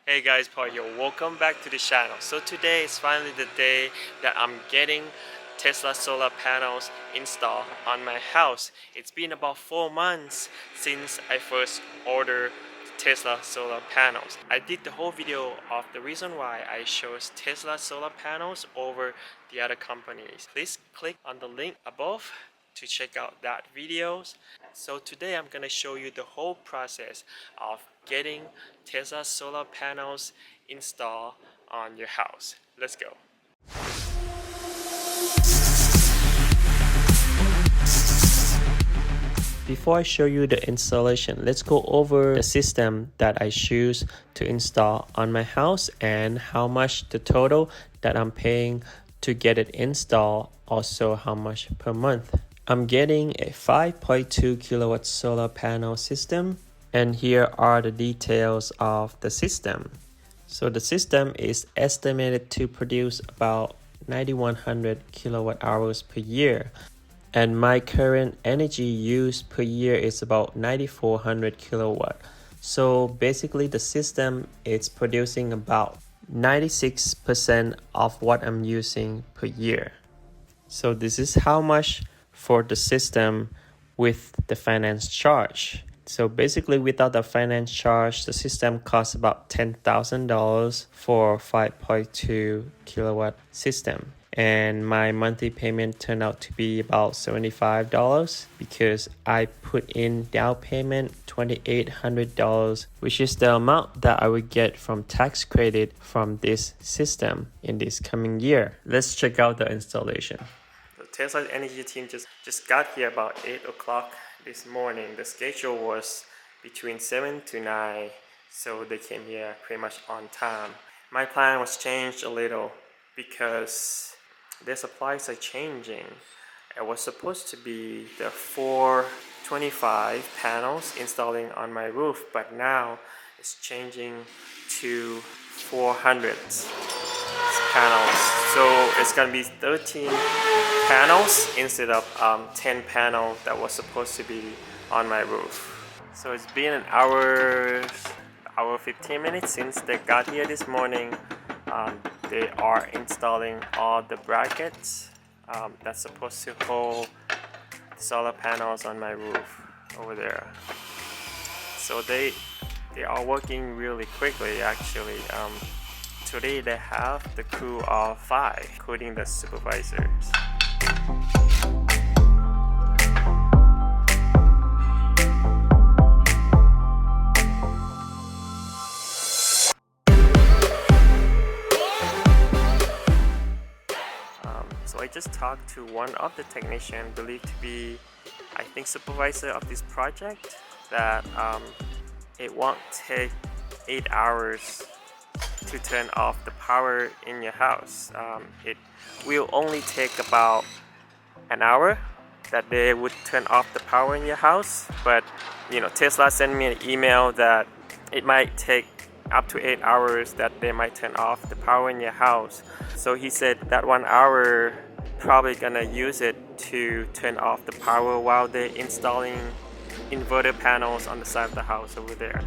Hey guys, Paul here. Welcome back to the channel. So today is finally the day that I'm getting Tesla solar panels installed on my house. It's been about 4 months since I first ordered Tesla solar panels. I did the whole video of the reason why I chose Tesla solar panels over the other companies. Please click on the link above to check out that videos. So today I'm gonna show you the whole process of getting Tesla solar panels installed on your house. Let's go. Before I show you the installation, let's go over the system that I choose to install on my house and how much the total that I'm paying to get it installed, also how much per month. I'm getting a 5.2 kilowatt solar panel system, and here are the details of the system. So the system is estimated to produce about 9100 kilowatt hours per year, and my current energy use per year is about 9400 kilowatt. So basically the system is producing about 96% of what I'm using per year. So this is how much for the system with the finance charge. So basically without the finance charge, the system costs about $10,000 for 5.2 kilowatt system. And my monthly payment turned out to be about $75 because I put in down payment $2,800, which is the amount that I would get from tax credit from this system in this coming year. Let's check out the installation. The Tesla Energy team just got here about 8 o'clock this morning. The schedule was between 7 to 9, so they came here pretty much on time. My plan was changed a little because their supplies are changing. It was supposed to be the 425 panels installing on my roof, but now it's changing to 400 panels. So it's gonna be 13 panels instead of 10 panels that was supposed to be on my roof. So it's been an hour 15 minutes since they got here this morning. They are installing all the brackets that's supposed to hold solar panels on my roof over there. So they are working really quickly actually. Today they have the crew of 5, including the supervisors. So I just talked to one of the technicians believed to be, I think, supervisor of this project, that it won't take 8 hours to turn off the power in your house. It will only take about an hour that they would turn off the power in your house, but Tesla sent me an email that it might take up to 8 hours that they might turn off the power in your house. So he said that 1 hour probably gonna use it to turn off the power while they're installing inverter panels on the side of the house over there.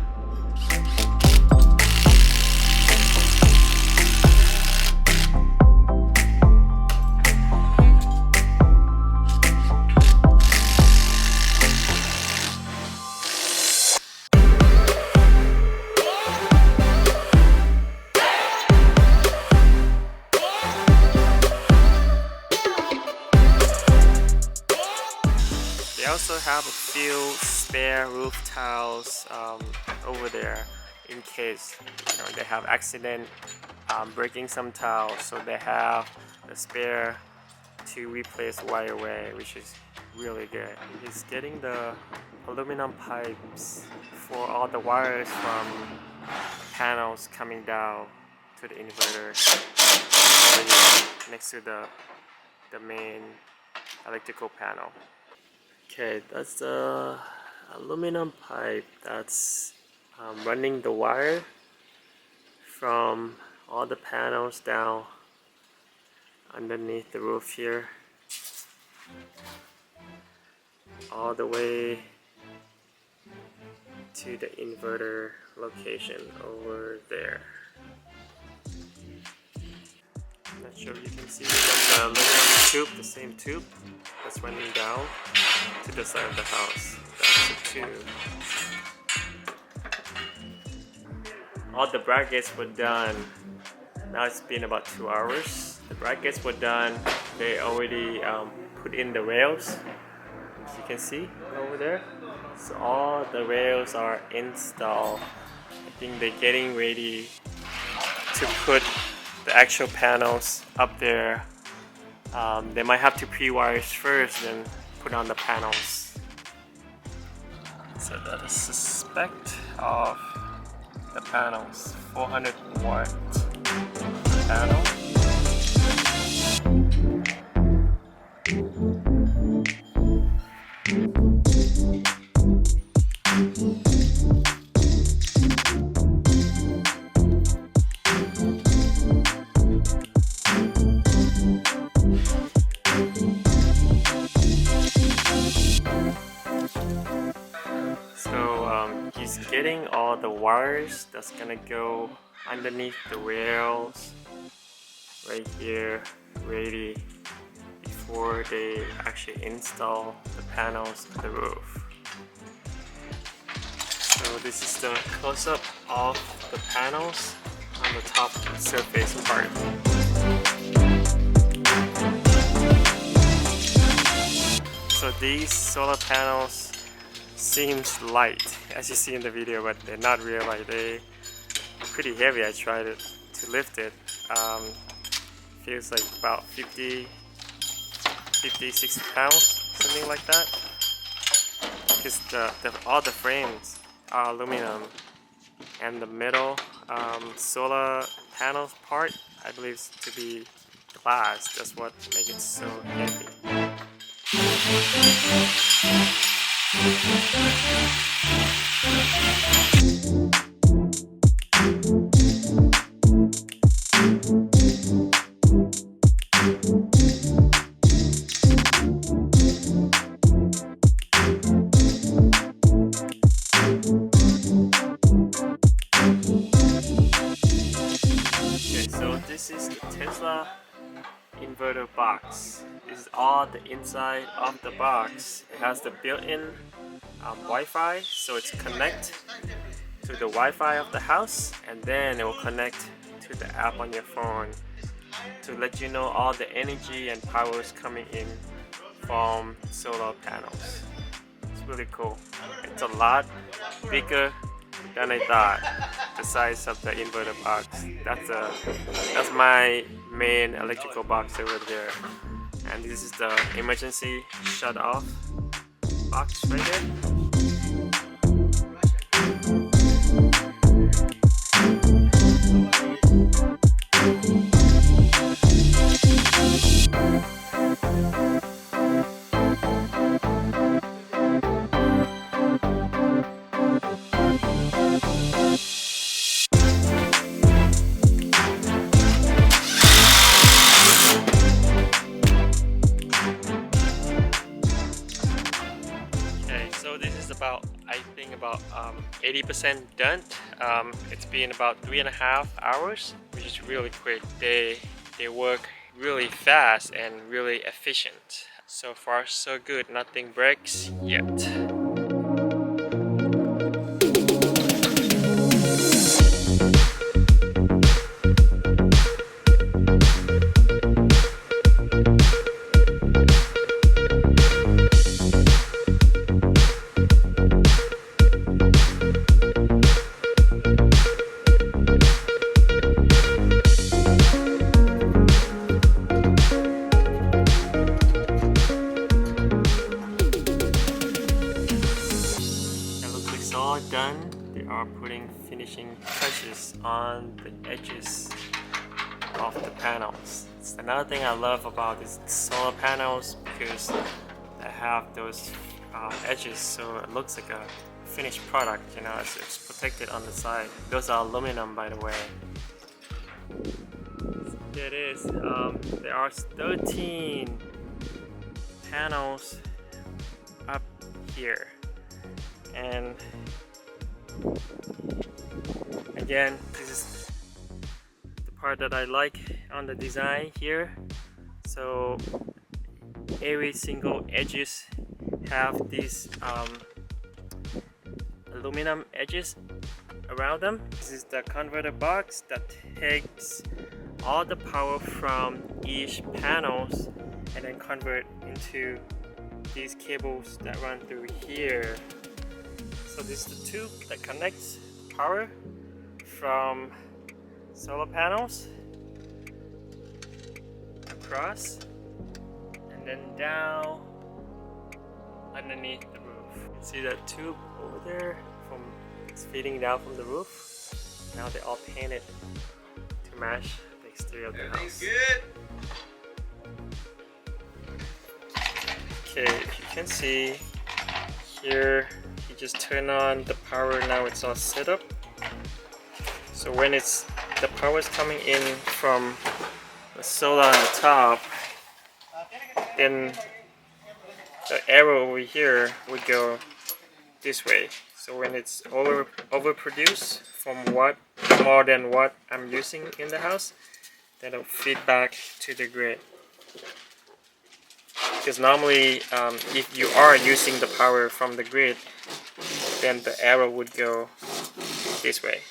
They also have a few spare roof tiles over there in case they have accident breaking some tiles, so they have a spare to replace wireway, which is really good. He's getting the aluminum pipes for all the wires from panels coming down to the inverter over here next to the main electrical panel. Okay, that's the aluminum pipe that's running the wire from all the panels down underneath the roof here, all the way to the inverter location over there. So you can see that's the aluminum tube, the same tube that's running down to the side of the house. That's the tube. All the brackets were done. Now it's been about 2 hours. The brackets were done. They already put in the rails, as you can see over there. So all the rails are installed. I think they're getting ready to put the actual panels up there. They might have to pre-wire first, then put on the panels. So that is the spec of the panels. 400 watt panel. He's getting all the wires that's gonna go underneath the rails right here ready before they actually install the panels to the roof. So this is the close-up of the panels on the top surface part. So these solar panels seems light, as you see in the video, but they're not real light. They're pretty heavy. I tried to lift it. Feels like about 50, 60 pounds, something like that. Because all the frames are aluminum, and the middle solar panels part, I believe, to be glass. That's what makes it so heavy. Okay, so this is the Tesla inverter box. This is all the inside of the box. It has the built-in Wi-Fi, so it's connect to the Wi-Fi of the house, and then it will connect to the app on your phone to let you know all the energy and power is coming in from solar panels. It's really cool. It's a lot bigger than I thought. The size of the inverter box. That's my main electrical box over there, and this is the emergency shut off box right there. I think about 80% done. It's been about 3.5 hours, which is really quick. They work really fast and really efficient. So far so good, nothing breaks yet. All done. They are putting finishing touches on the edges of the panels. It's another thing I love about these solar panels, because they have those edges, so it looks like a finished product, you know, it's protected on the side. Those are aluminum, by the way. So here it is. There are 13 panels up here, and again, this is the part that I like. on the design here. So every single edges have these aluminum edges around them. This is the converter box that takes all the power from each panels and then convert into these cables that run through here. So this is the tube that connects power from solar panels across and then down underneath the roof. You can see that tube over there it's feeding down from the roof. Now they're all painted to match the exterior of the house. Good. Okay, if you can see here, you just turn on the power. Now it's all set up. So when the power is coming in from the solar on the top, then the arrow over here would go this way. So when it's overproduced from more than what I'm using in the house, then it'll feed back to the grid. Because normally, if you are using the power from the grid, then the arrow would go this way.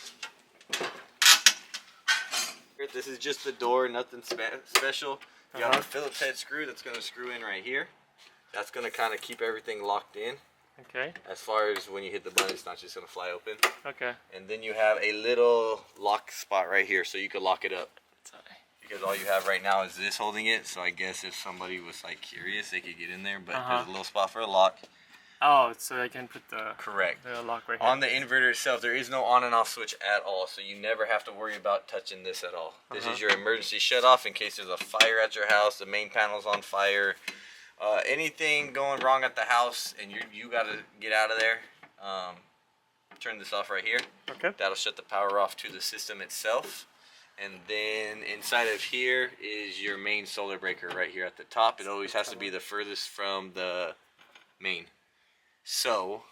This is just the door, nothing special. You got the Phillips head screw that's going to screw in right here. That's going to kind of keep everything locked in. Okay. As far as when you hit the button, it's not just going to fly open. Okay. And then you have a little lock spot right here, so you could lock it up. Because all you have right now is this holding it, so I guess if somebody was like curious, they could get in there. But there's a little spot for a lock. Oh, so I can put the lock right here. On the inverter itself, there is no on and off switch at all, so you never have to worry about touching this at all. This is your emergency shut off in case there's a fire at your house, the main panel's on fire, anything going wrong at the house, and you got to get out of there. Turn this off right here. Okay. That'll shut the power off to the system itself. And then inside of here is your main solar breaker right here at the top. It always has to be the furthest from the main. So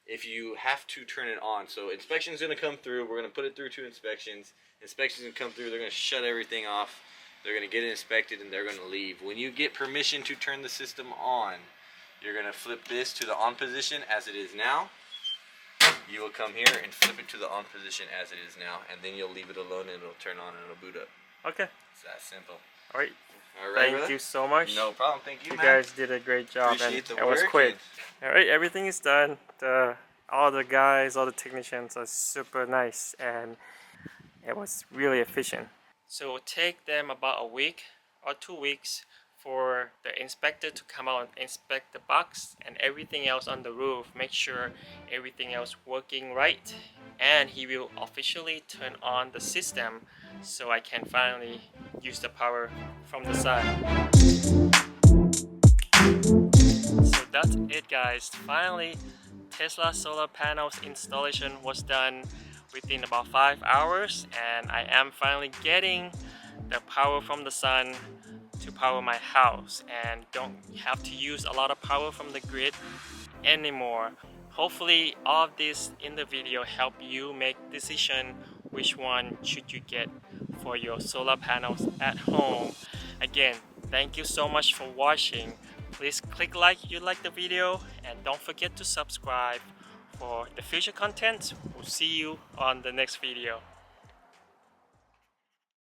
if you have to turn it on, so inspection's going to come through. We're going to put it through 2 inspections. Inspection's going to come through. They're going to shut everything off. They're going to get it inspected and they're going to leave. When you get permission to turn the system on, you're going to flip this to the on position as it is now. You will come here and flip it to the on position as it is now, and then you'll leave it alone and it'll turn on and it'll boot up. Okay. It's that simple. All right. Thank brother. You so much. No problem. Thank you, You man. guys did a great job. Appreciate and the it was work quick. All right, everything is done. All the guys, all the technicians are super nice, and it was really efficient. So it will take them about a week or 2 weeks for the inspector to come out and inspect the box and everything else on the roof, make sure everything else working right, and he will officially turn on the system so I can finally use the power from the sun. So that's it, guys. Finally, Tesla solar panels installation was done within about 5 hours, and I am finally getting the power from the sun to power my house and don't have to use a lot of power from the grid anymore. Hopefully all of this in the video help you make decision which one should you get for your solar panels at home. Again, thank you so much for watching. Please click like if you like the video and don't forget to subscribe for the future content. We'll see you on the next video.